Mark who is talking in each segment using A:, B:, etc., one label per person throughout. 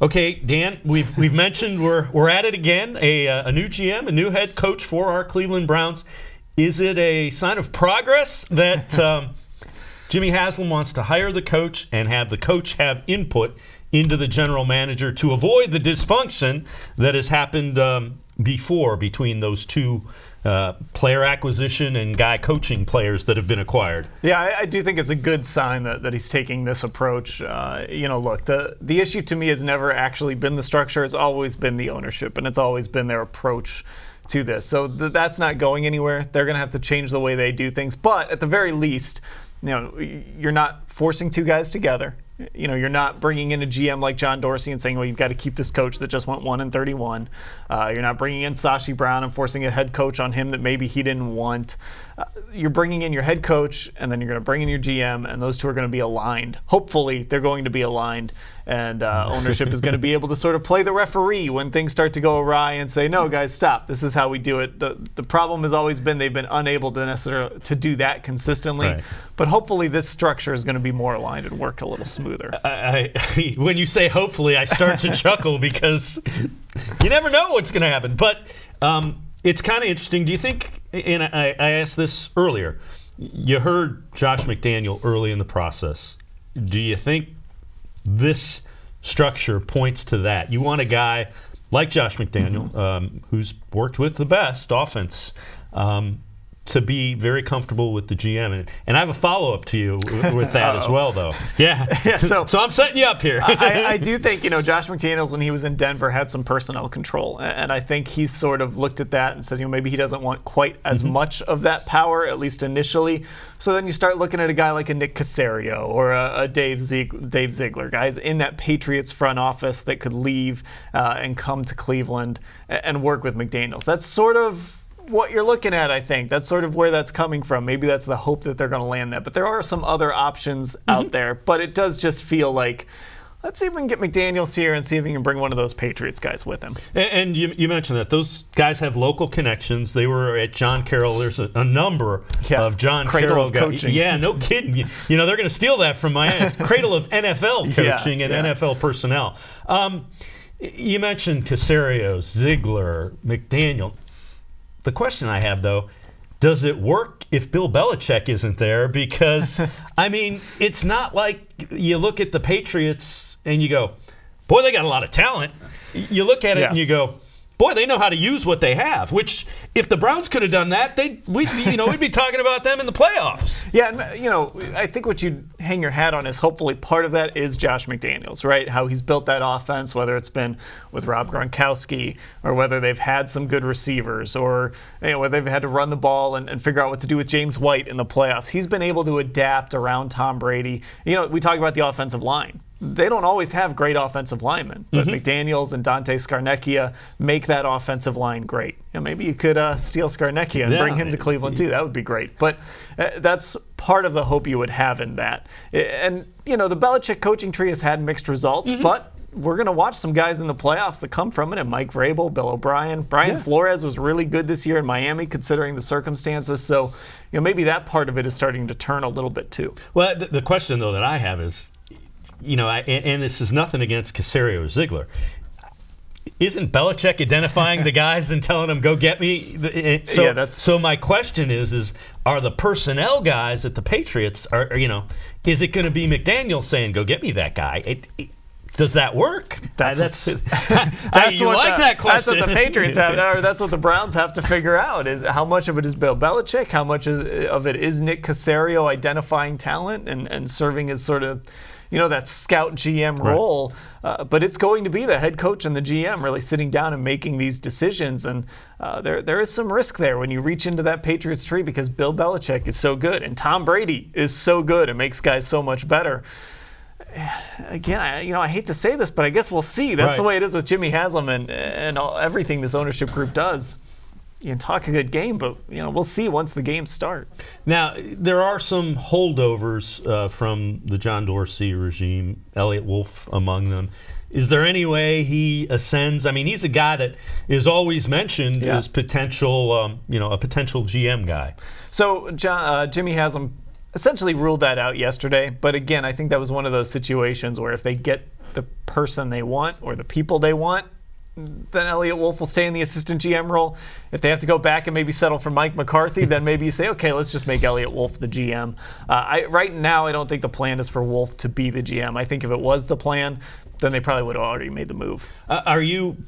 A: Okay, Dan, we've mentioned we're at it again. A new GM, a new head coach for our Cleveland Browns. Is it a sign of progress that Jimmy Haslam wants to hire the coach and have the coach have input into the general manager to avoid the dysfunction that has happened before between those two player acquisition and guy coaching players that have been acquired?
B: Yeah, I do think it's a good sign that he's taking this approach. Look, the issue to me has never actually been the structure. It's always been the ownership, and it's always been their approach to this. So that's not going anywhere. They're going to have to change the way they do things. But at the very least, you're not forcing two guys together. You're not bringing in a GM like John Dorsey and saying, well, you've got to keep this coach that just went 1-31. You're not bringing in Sashi Brown and forcing a head coach on him that maybe he didn't want. You're bringing in your head coach, and then you're going to bring in your GM, and those two are going to be aligned. Hopefully, they're going to be aligned, and ownership is going to be able to sort of play the referee when things start to go awry and say, no, guys, stop. This is how we do it. The problem has always been they've been unable to necessarily to do that consistently. Right. But hopefully, this structure is going to be more aligned and work a little smoother.
A: When you say hopefully, I start to chuckle because you never know what's going to happen. But it's kind of interesting. Do you think, and I asked this earlier, you heard Josh McDaniel early in the process. Do you think this structure points to that? You want a guy like Josh McDaniel, who's worked with the best offense, to be very comfortable with the GM. And I have a follow-up to you with that as well, though. Yeah. So I'm setting you up here.
B: I do think, Josh McDaniels, when he was in Denver, had some personnel control. And I think he sort of looked at that and said, maybe he doesn't want quite as much of that power, at least initially. So then you start looking at a guy like a Nick Caserio or a Dave Ziegler, guys in that Patriots front office that could leave and come to Cleveland and work with McDaniels. That's sort of what you're looking at, I think. That's sort of where that's coming from. Maybe that's the hope that they're going to land that. But there are some other options out there. But it does just feel like, let's see if we can get McDaniels here and see if we can bring one of those Patriots guys with him. And
A: you mentioned that. Those guys have local connections. They were at John Carroll. There's a number of John Carroll guys.
B: Coaching.
A: Yeah, no kidding. They're going to steal that from my cradle of NFL coaching and NFL personnel. You mentioned Caserio, Ziegler, McDaniel. The question I have, though, does it work if Bill Belichick isn't there? Because, it's not like you look at the Patriots and you go, boy, they got a lot of talent. You look at it and you go, boy, they know how to use what they have, which if the Browns could have done that, we'd be talking about them in the playoffs.
B: Yeah, and, I think what you hang your hat on is hopefully part of that is Josh McDaniels, right? How he's built that offense, whether it's been with Rob Gronkowski or whether they've had some good receivers or whether they've had to run the ball and figure out what to do with James White in the playoffs. He's been able to adapt around Tom Brady. We talk about the offensive line. They don't always have great offensive linemen, but McDaniels and Dante Scarnecchia make that offensive line great. Maybe you could steal Scarnecchia and bring him to Cleveland too. That would be great. But that's part of the hope you would have in that. And, the Belichick coaching tree has had mixed results, but we're going to watch some guys in the playoffs that come from it, and Mike Vrabel, Bill O'Brien. Brian Flores was really good this year in Miami considering the circumstances. So, maybe that part of it is starting to turn a little bit too.
A: Well, the question, though, that I have is, and this is nothing against Caserio or Ziegler. Isn't Belichick identifying the guys and telling them, go get me? So my question is are the personnel guys at the Patriots, is it going to be McDaniel saying, go get me that guy? Does that work?
B: That's
A: that question.
B: That's what the Patriots have, or that's what the Browns have to figure out, is how much of it is Bill Belichick, how much of it is Nick Caserio identifying talent and serving as sort of that scout GM role, but it's going to be the head coach and the GM really sitting down and making these decisions. And there is some risk there when you reach into that Patriots tree because Bill Belichick is so good and Tom Brady is so good and makes guys so much better. Again, I hate to say this, but I guess we'll see. That's the way it is with Jimmy Haslam and everything this ownership group does. You can talk a good game, but we'll see once the games start.
A: Now, there are some holdovers from the John Dorsey regime, Elliott Wolf among them. Is there any way he ascends? He's a guy that is always mentioned as potential, a potential GM guy.
B: So Jimmy Haslam essentially ruled that out yesterday. But again, I think that was one of those situations where if they get the person they want or the people they want, then Elliot Wolf will stay in the assistant GM role. If they have to go back and maybe settle for Mike McCarthy, then maybe you say, okay, let's just make Elliot Wolf the GM. Right now, I don't think the plan is for Wolf to be the GM. I think if it was the plan, then they probably would have already made the move.
A: Are you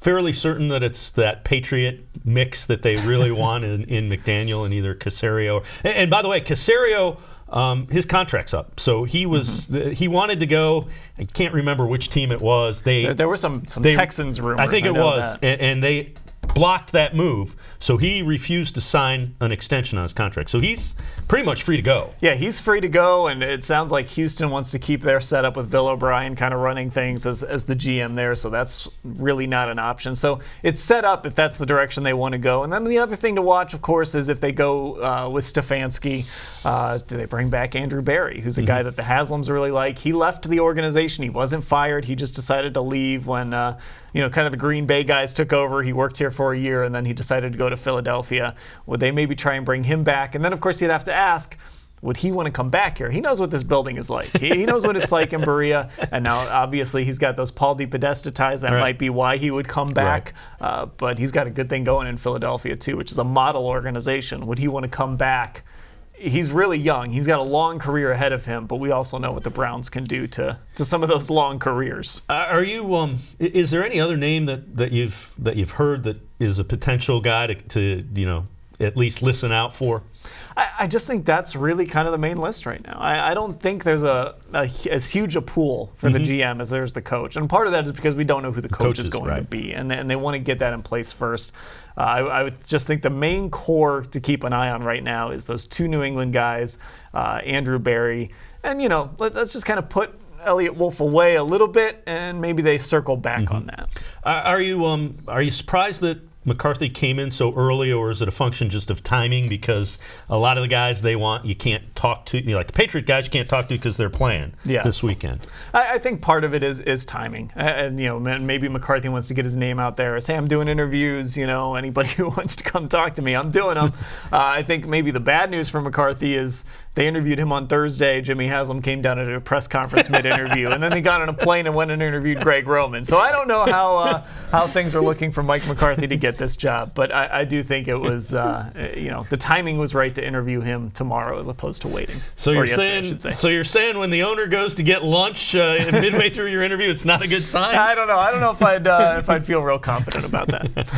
A: fairly certain that it's that Patriot mix that they really want in McDaniel and either Caserio? And by the way, Caserio, his contract's up, so he was he wanted to go. I can't remember which team it was.
B: There were some Texans rumors.
A: I think it was, and they blocked that move. So he refused to sign an extension on his contract. So he's pretty much free to go.
B: Yeah, he's free to go, and it sounds like Houston wants to keep their setup with Bill O'Brien kind of running things as the GM there, so that's really not an option. So it's set up if that's the direction they want to go. And then the other thing to watch, of course, is if they go with Stefanski, do they bring back Andrew Barry, who's a guy that the Haslams really like. He left the organization. He wasn't fired. He just decided to leave when kind of the Green Bay guys took over. He worked here for a year, and then he decided to go to Philadelphia. Would they maybe try and bring him back? And then, of course, you'd have to ask, would he want to come back here? He knows what this building is like. He knows what it's like in Berea. And now, obviously, he's got those Paul DePodesta ties. That might be why he would come back. Right. But he's got a good thing going in Philadelphia, too, which is a model organization. Would he want to come back? He's really young. He's got a long career ahead of him, but we also know what the Browns can do to some of those long careers.
A: Are you? Is there any other name that you've heard that is a potential guy to at least listen out for?
B: I just think that's really kind of the main list right now. I don't think there's as huge a pool for the GM as there's the coach. And part of that is because we don't know who the coach is going to be. And they want to get that in place first. I would just think the main core to keep an eye on right now is those two New England guys, Andrew Barry. And, let's just kind of put Elliot Wolf away a little bit, and maybe they circle back on that. Are
A: you surprised that McCarthy came in so early, or is it a function just of timing? Because a lot of the guys they want, you can't talk to. Like the Patriot guys, you can't talk to because they're playing this weekend.
B: I think part of it is timing, and maybe McCarthy wants to get his name out there. Say, I'm doing interviews. Anybody who wants to come talk to me, I'm doing them. I think maybe the bad news for McCarthy is they interviewed him on Thursday. Jimmy Haslam came down at a press conference mid-interview, and then they got on a plane and went and interviewed Greg Roman. So I don't know how things are looking for Mike McCarthy to get this job, but I do think it was the timing was right to interview him tomorrow as opposed to waiting.
A: So you're saying when the owner goes to get lunch midway through your interview, it's not a good sign?
B: I don't know. I don't know if I'd feel real confident about that.